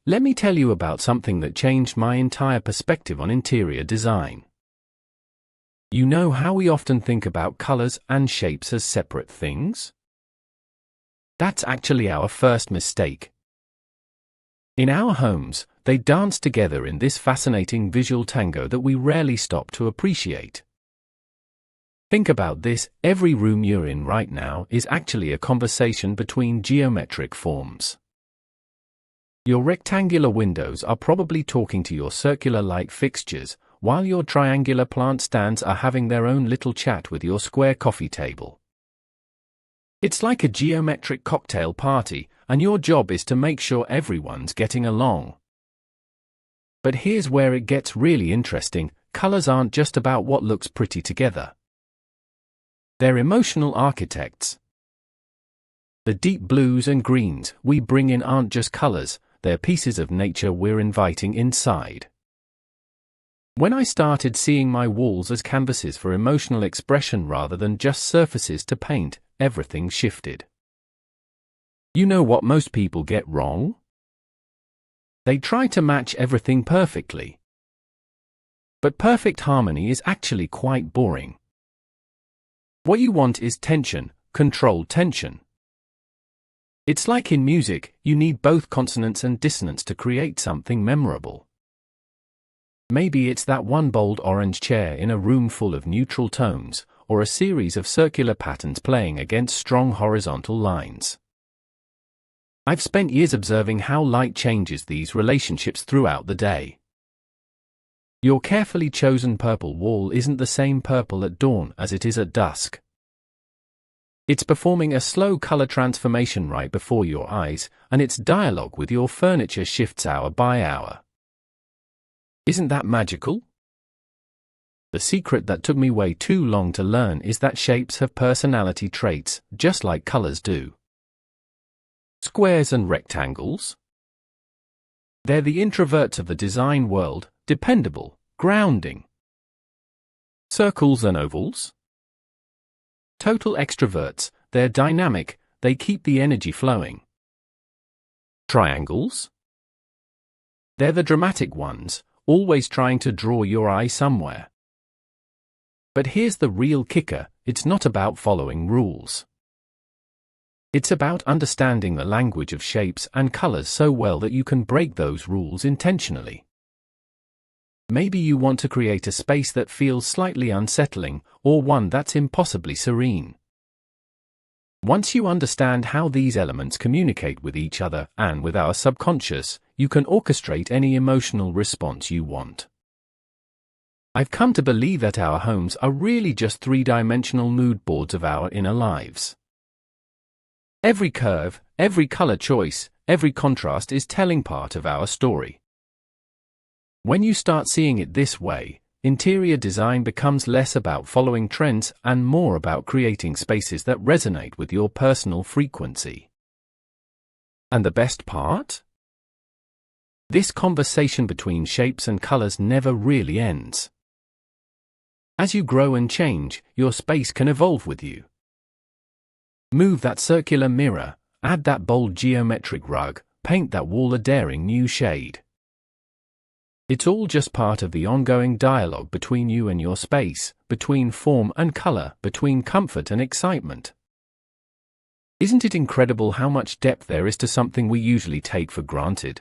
Let me tell you about something that changed my entire perspective on interior design. You know how we often think about colors and shapes as separate things? That's actually our first mistake. In our homes, they dance together in this fascinating visual tango that we rarely stop to appreciate. Think about this: every room you're in right now is actually a conversation between geometric forms. Your rectangular windows are probably talking to your circular light fixtures, while your triangular plant stands are having their own little chat with your square coffee table. It's like a geometric cocktail party, and your job is to make sure everyone's getting along. But here's where it gets really interesting: colors aren't just about what looks pretty together. They're emotional architects. The deep blues and greens we bring in aren't just colors, they're pieces of nature we're inviting inside. When I started seeing my walls as canvases for emotional expression rather than just surfaces to paint, everything shifted. You know what most people get wrong? They try to match everything perfectly. But perfect harmony is actually quite boring. What you want is tension, controlled tension. It's like in music, you need both consonance and dissonance to create something memorable. Maybe it's that one bold orange chair in a room full of neutral tones, or a series of circular patterns playing against strong horizontal lines. I've spent years observing how light changes these relationships throughout the day. Your carefully chosen purple wall isn't the same purple at dawn as it is at dusk. It's performing a slow color transformation right before your eyes, and its dialogue with your furniture shifts hour by hour. Isn't that magical? The secret that took me way too long to learn is that shapes have personality traits, just like colors do. Squares and rectangles? They're the introverts of the design world, dependable, grounding. Circles and ovals? Total extroverts, they're dynamic, they keep the energy flowing. Triangles? They're the dramatic ones, always trying to draw your eye somewhere. But here's the real kicker: it's not about following rules. It's about understanding the language of shapes and colors so well that you can break those rules intentionally. Maybe you want to create a space that feels slightly unsettling, or one that's impossibly serene. Once you understand how these elements communicate with each other and with our subconscious, you can orchestrate any emotional response you want. I've come to believe that our homes are really just three-dimensional mood boards of our inner lives. Every curve, every color choice, every contrast is telling part of our story. When you start seeing it this way, interior design becomes less about following trends and more about creating spaces that resonate with your personal frequency. And the best part? This conversation between shapes and colors never really ends. As you grow and change, your space can evolve with you. Move that circular mirror, add that bold geometric rug, paint that wall a daring new shade. It's all just part of the ongoing dialogue between you and your space, between form and color, between comfort and excitement. Isn't it incredible how much depth there is to something we usually take for granted?